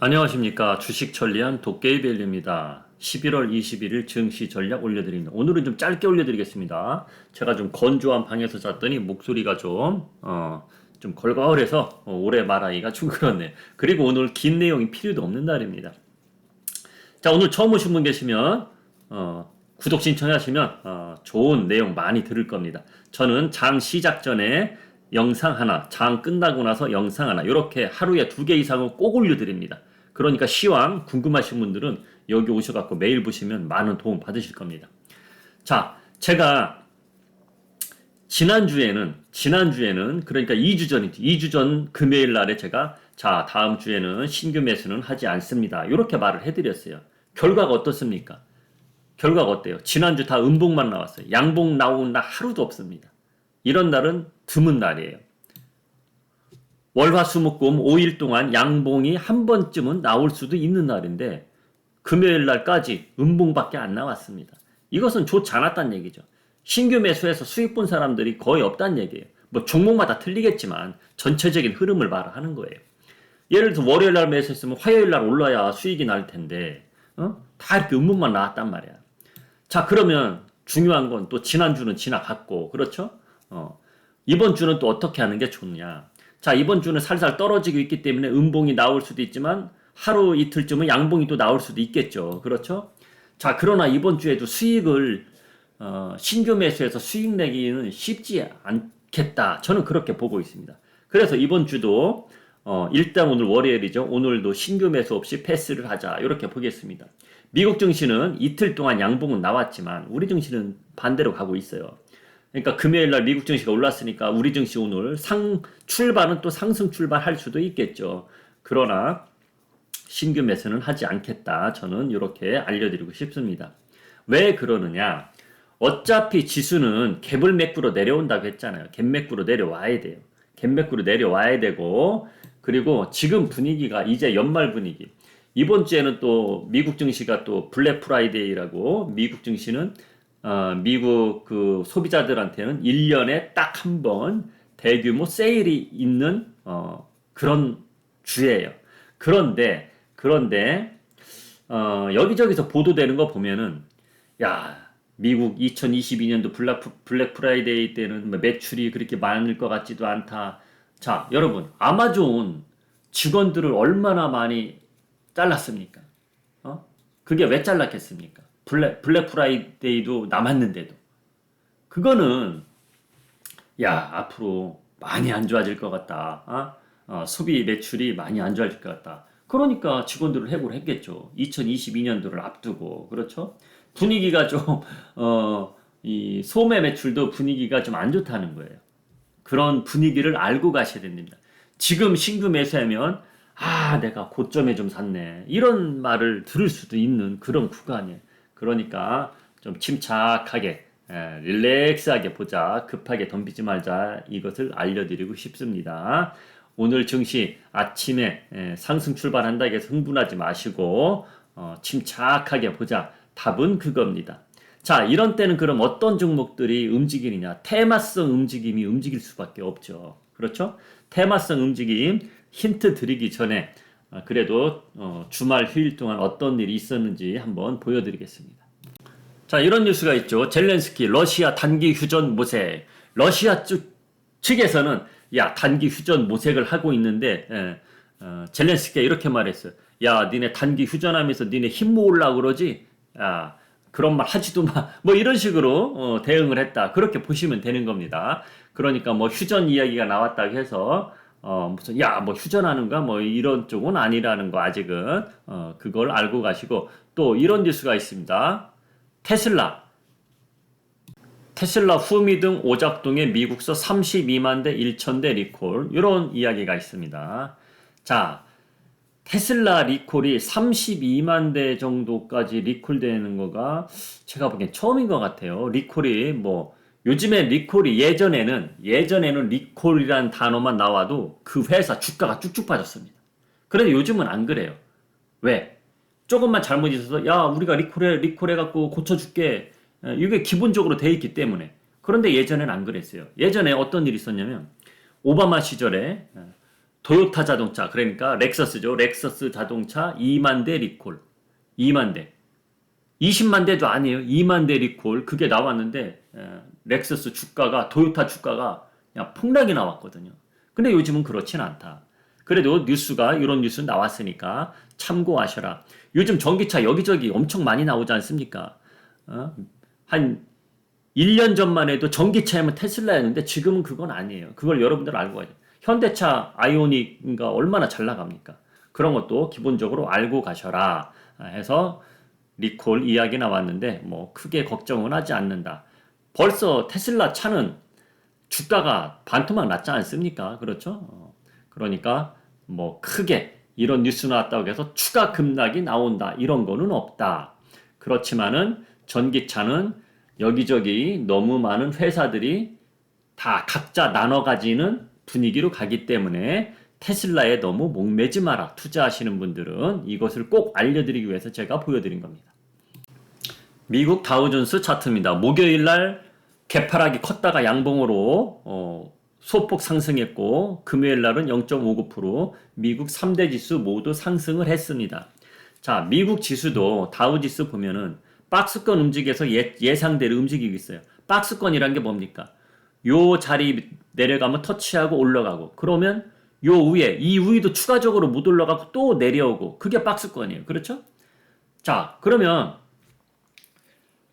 안녕하십니까. 주식 천리안 도깨비벨리입니다. 11월 21일 증시 전략 올려드립니다. 오늘은 좀 짧게 올려드리겠습니다. 제가 좀 건조한 방에서 잤더니 목소리가 좀 걸걸해서 오래 말하기가 좀 그렇네. 그리고 오늘 긴 내용이 필요도 없는 날입니다. 자, 오늘 처음 오신 분 계시면, 구독 신청하시면, 좋은 내용 많이 들을 겁니다. 저는 장 시작 전에 영상 하나, 장 끝나고 나서 영상 하나, 이렇게 하루에 2개 이상은 꼭 올려드립니다. 그러니까 시황 궁금하신 분들은 여기 오셔갖고 매일 보시면 많은 도움 받으실 겁니다. 자, 제가 지난주에는 그러니까 2주 전이죠. 2주 전 금요일 날에 제가 자, 다음 주에는 신규 매수는 하지 않습니다. 이렇게 말을 해드렸어요. 결과가 어떻습니까? 결과가 어때요? 지난주 다 음봉만 나왔어요. 양봉 나온 날 하루도 없습니다. 이런 날은 드문 날이에요. 월화수목금 5일 동안 양봉이 한 번쯤은 나올 수도 있는 날인데 금요일 날까지 음봉밖에 안 나왔습니다. 이것은 좋지 않았다는 얘기죠. 신규 매수해서 수익 본 사람들이 거의 없다는 얘기예요. 뭐 종목마다 틀리겠지만 전체적인 흐름을 말하는 거예요. 예를 들어 월요일 날 매수했으면 화요일 날 올라야 수익이 날 텐데 다 이렇게 음봉만 나왔단 말이야. 자, 그러면 중요한 건 또 지난주는 지나갔고, 그렇죠? 이번 주는 또 어떻게 하는 게 좋냐. 자, 이번 주는 살살 떨어지고 있기 때문에 음봉이 나올 수도 있지만 하루 이틀쯤은 양봉이 또 나올 수도 있겠죠. 그렇죠? 자, 그러나 이번 주에도 수익을 신규 매수해서 수익 내기는 쉽지 않겠다. 저는 그렇게 보고 있습니다. 그래서 이번 주도 일단 오늘 월요일이죠. 오늘도 신규 매수 없이 패스를 하자. 이렇게 보겠습니다. 미국 증시는 이틀 동안 양봉은 나왔지만 우리 증시는 반대로 가고 있어요. 그러니까 금요일 날 미국 증시가 올랐으니까 우리 증시 오늘 출발은 또 상승 출발할 수도 있겠죠. 그러나 신규 매수는 하지 않겠다. 저는 이렇게 알려드리고 싶습니다. 왜 그러느냐? 어차피 지수는 갭을 메꾸러 내려온다고 했잖아요. 갭 메꾸러 내려와야 돼요. 갭 메꾸러 내려와야 되고, 그리고 지금 분위기가 이제 연말 분위기. 이번 주에는 또 미국 증시가 또 블랙 프라이데이라고, 미국 증시는 미국 그 소비자들한테는 1년에 딱 한 번 대규모 세일이 있는 그런 주예요. 그런데 여기저기서 보도되는 거 보면은 야, 미국 2022년도 블랙 프라이데이 때는 매출이 그렇게 많을 것 같지도 않다. 자, 여러분, 아마존 직원들을 얼마나 많이 잘랐습니까? 그게 왜 잘랐겠습니까? 블랙 프라이데이도 남았는데도. 그거는, 야, 앞으로 많이 안 좋아질 것 같다. 소비 매출이 많이 안 좋아질 것 같다. 그러니까 직원들을 해고를 했겠죠. 2022년도를 앞두고. 그렇죠? 분위기가 좀, 이 소매 매출도 분위기가 좀 안 좋다는 거예요. 그런 분위기를 알고 가셔야 됩니다. 지금 신규 매수하면, 내가 고점에 좀 샀네. 이런 말을 들을 수도 있는 그런 구간이에요. 그러니까 좀 침착하게, 릴렉스하게 보자. 급하게 덤비지 말자. 이것을 알려드리고 싶습니다. 오늘 증시 아침에 상승 출발한다 해서 흥분하지 마시고 침착하게 보자. 답은 그겁니다. 자, 이런 때는 그럼 어떤 종목들이 움직이느냐? 테마성 움직임이 움직일 수밖에 없죠. 그렇죠? 테마성 움직임 힌트 드리기 전에 그래도 주말 휴일 동안 어떤 일이 있었는지 한번 보여드리겠습니다. 자, 이런 뉴스가 있죠. 젤렌스키 러시아 단기 휴전 모색. 러시아 측에서는 야, 단기 휴전 모색을 하고 있는데 젤렌스키가 이렇게 말했어요. 야, 니네 단기 휴전하면서 니네 힘 모으려고 그러지? 야, 그런 말 하지도 마. 뭐 이런 식으로 대응을 했다. 그렇게 보시면 되는 겁니다. 그러니까 뭐 휴전 이야기가 나왔다고 해서 무슨 뭐 휴전하는가 뭐 이런 쪽은 아니라는 거 아직은 그걸 알고 가시고, 또 이런 뉴스가 있습니다. 테슬라 후미 등 오작동의 미국서 32만 대 1,000대 리콜, 이런 이야기가 있습니다. 자, 테슬라 리콜이 32만 대 정도까지 리콜되는 거가 제가 보기엔 처음인 것 같아요. 리콜이 뭐 요즘에 리콜이 예전에는 리콜이라는 단어만 나와도 그 회사 주가가 쭉쭉 빠졌습니다. 그런데 요즘은 안 그래요. 왜? 조금만 잘못 있어서 야, 우리가 리콜해갖고 고쳐줄게. 이게 기본적으로 돼 있기 때문에. 그런데 예전에는 안 그랬어요. 예전에 어떤 일이 있었냐면 오바마 시절에 도요타 자동차, 그러니까 렉서스죠. 렉서스 자동차 2만 대 리콜. 2만 대. 20만 대도 아니에요. 2만 대 리콜. 그게 나왔는데 렉서스 주가가, 도요타 주가가 그냥 폭락이 나왔거든요. 근데 요즘은 그렇진 않다. 그래도 뉴스가, 이런 뉴스 나왔으니까 참고하셔라. 요즘 전기차 여기저기 엄청 많이 나오지 않습니까? 한 1년 전만 해도 전기차면 테슬라였는데 지금은 그건 아니에요. 그걸 여러분들 알고 가야죠. 현대차 아이오닉가 얼마나 잘 나갑니까? 그런 것도 기본적으로 알고 가셔라 해서 리콜 이야기 나왔는데 뭐 크게 걱정은 하지 않는다. 벌써 테슬라 차는 주가가 반토막 났지 않습니까? 그렇죠? 그러니까 뭐 크게 이런 뉴스 나왔다고 해서 추가 급락이 나온다 이런 거는 없다. 그렇지만은 전기차는 여기저기 너무 많은 회사들이 다 각자 나눠 가지는 분위기로 가기 때문에 테슬라에 너무 목매지 마라. 투자하시는 분들은 이것을 꼭 알려드리기 위해서 제가 보여드린 겁니다. 미국 다우존스 차트입니다. 목요일 날 개파락이 컸다가 양봉으로 소폭 상승했고 금요일 날은 0.59% 미국 3대 지수 모두 상승을 했습니다. 자, 미국 지수도 다우지수 보면은 박스권 움직여서 예상대로 움직이고 있어요. 박스권이란 게 뭡니까? 요 자리 내려가면 터치하고 올라가고 그러면 요 위에 이 위도 추가적으로 못 올라가고 또 내려오고 그게 박스권이에요. 그렇죠? 자, 그러면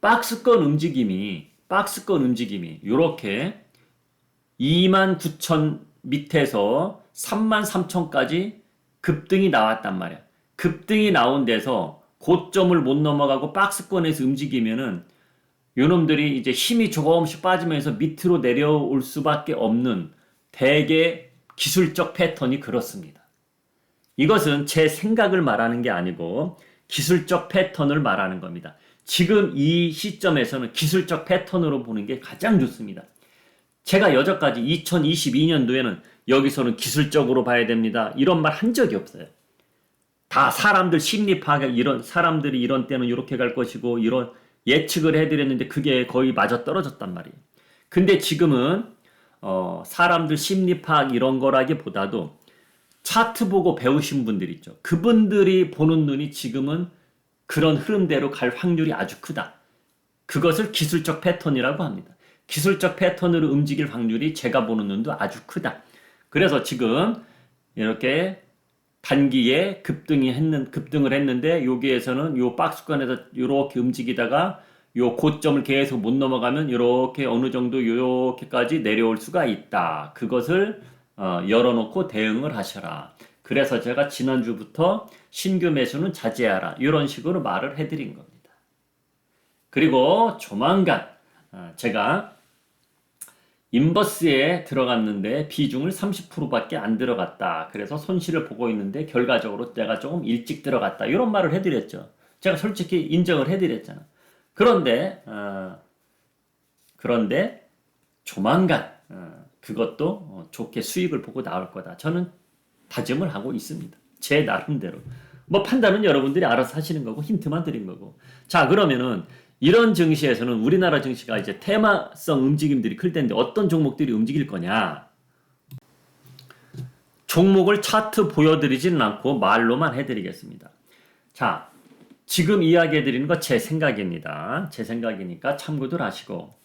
박스권 움직임이 요렇게 29,000 밑에서 33,000까지 급등이 나왔단 말이야. 급등이 나온 데서 고점을 못 넘어가고 박스권에서 움직이면은 요놈들이 이제 힘이 조금씩 빠지면서 밑으로 내려올 수밖에 없는 대개 기술적 패턴이 그렇습니다. 이것은 제 생각을 말하는 게 아니고 기술적 패턴을 말하는 겁니다. 지금 이 시점에서는 기술적 패턴으로 보는 게 가장 좋습니다. 제가 여태까지 2022년도에는 여기서는 기술적으로 봐야 됩니다. 이런 말 한 적이 없어요. 다 사람들 심리 파악, 이런 사람들이 이런 때는 이렇게 갈 것이고 이런 예측을 해드렸는데 그게 거의 맞아 떨어졌단 말이에요. 근데 지금은 사람들 심리 파악 이런 거라기보다도 차트 보고 배우신 분들 있죠. 그분들이 보는 눈이 지금은 그런 흐름대로 갈 확률이 아주 크다. 그것을 기술적 패턴이라고 합니다. 기술적 패턴으로 움직일 확률이 제가 보는 눈도 아주 크다. 그래서 지금 이렇게 단기에 급등을 했는데 여기에서는 요 박스권에서 이렇게 움직이다가 요 고점을 계속 못 넘어가면 이렇게 어느 정도 이렇게까지 내려올 수가 있다. 그것을 열어놓고 대응을 하셔라. 그래서 제가 지난주부터 신규 매수는 자제하라. 이런 식으로 말을 해드린 겁니다. 그리고 조만간 제가 인버스에 들어갔는데 비중을 30%밖에 안 들어갔다. 그래서 손실을 보고 있는데 결과적으로 내가 조금 일찍 들어갔다. 이런 말을 해드렸죠. 제가 솔직히 인정을 해드렸잖아. 그런데 조만간 그것도 좋게 수익을 보고 나올 거다. 저는 다짐을 하고 있습니다. 제 나름대로. 뭐 판단은 여러분들이 알아서 하시는 거고 힌트만 드린 거고. 자, 그러면은 이런 증시에서는 우리나라 증시가 이제 테마성 움직임들이 클 텐데 어떤 종목들이 움직일 거냐? 종목을 차트 보여드리지는 않고 말로만 해드리겠습니다. 자, 지금 이야기해드리는 거 제 생각입니다. 제 생각이니까 참고들 하시고.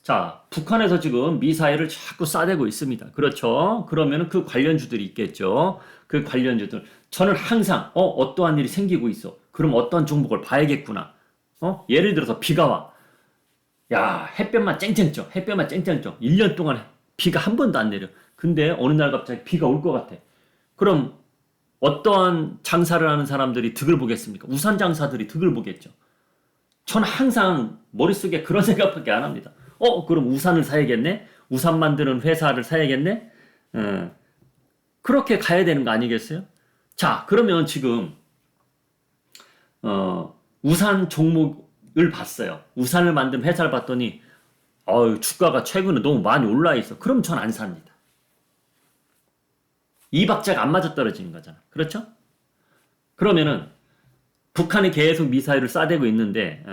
자, 북한에서 지금 미사일을 자꾸 쏴대고 있습니다. 그렇죠? 그러면은 그 관련주들이 있겠죠. 그 관련주들. 저는 항상 어떠한 일이 생기고 있어. 그럼 어떤 종목을 봐야겠구나. 예를 들어서 비가 와. 야, 햇볕만 쨍쨍 쪄. 1년 동안 비가 한 번도 안 내려. 근데 어느 날 갑자기 비가 올 것 같아. 그럼 어떠한 장사를 하는 사람들이 득을 보겠습니까? 우산 장사들이 득을 보겠죠. 저는 항상 머릿속에 그런 생각밖에 안 합니다. 그럼 우산을 사야겠네? 우산 만드는 회사를 사야겠네? 그렇게 가야 되는 거 아니겠어요? 자, 그러면 지금 우산 종목을 봤어요. 우산을 만든 회사를 봤더니 주가가 최근에 너무 많이 올라 있어. 그럼 전 안 삽니다. 이 박자가 안 맞아 떨어지는 거잖아. 그렇죠? 그러면은 북한이 계속 미사일을 쏴대고 있는데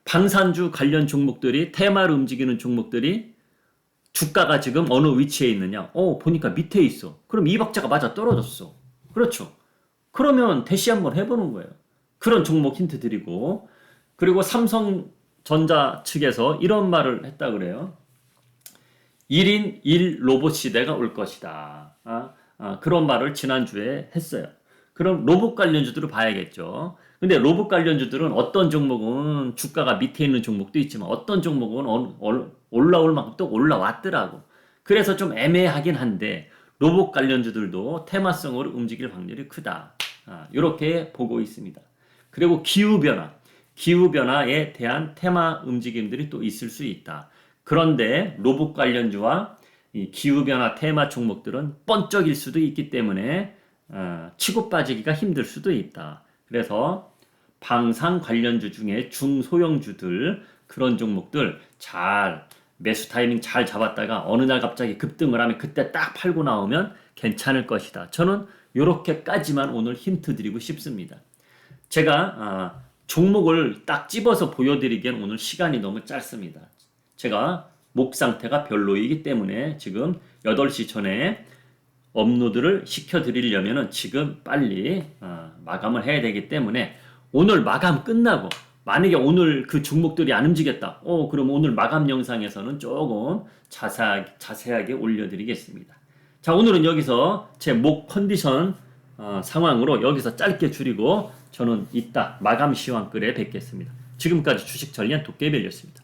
방산주 관련 종목들이 테마를 움직이는 종목들이 주가가 지금 어느 위치에 있느냐? 보니까 밑에 있어. 그럼 이 박자가 맞아 떨어졌어. 그렇죠. 그러면 대시 한번 해보는 거예요. 그런 종목 힌트 드리고, 그리고 삼성전자 측에서 이런 말을 했다 그래요. 1인 1 로봇 시대가 올 것이다. 그런 말을 지난주에 했어요. 그럼 로봇 관련주들을 봐야겠죠. 근데 로봇 관련주들은 어떤 종목은 주가가 밑에 있는 종목도 있지만 어떤 종목은 올라올 만큼 또 올라왔더라고. 그래서 좀 애매하긴 한데 로봇 관련주들도 테마성으로 움직일 확률이 크다. 이렇게 보고 있습니다. 그리고 기후변화에 대한 테마 움직임들이 또 있을 수 있다. 그런데 로봇 관련주와 이 기후변화 테마 종목들은 번쩍일 수도 있기 때문에 치고 빠지기가 힘들 수도 있다. 그래서 방산 관련주 중에 중소형주들 그런 종목들 잘 매수 타이밍 잘 잡았다가 어느 날 갑자기 급등을 하면 그때 딱 팔고 나오면 괜찮을 것이다. 저는 이렇게까지만 오늘 힌트 드리고 싶습니다. 제가 종목을 딱 집어서 보여드리기엔 오늘 시간이 너무 짧습니다. 제가 목 상태가 별로이기 때문에 지금 8시 전에 업로드를 시켜드리려면 지금 빨리 마감을 해야 되기 때문에 오늘 마감 끝나고 만약에 오늘 그 종목들이 안 움직였다. 그럼 오늘 마감 영상에서는 조금 자세하게 올려드리겠습니다. 자, 오늘은 여기서 제 목 컨디션 상황으로 여기서 짧게 줄이고 저는 이따 마감 시황글에 뵙겠습니다. 지금까지 주식 전략 도깨비였습니다.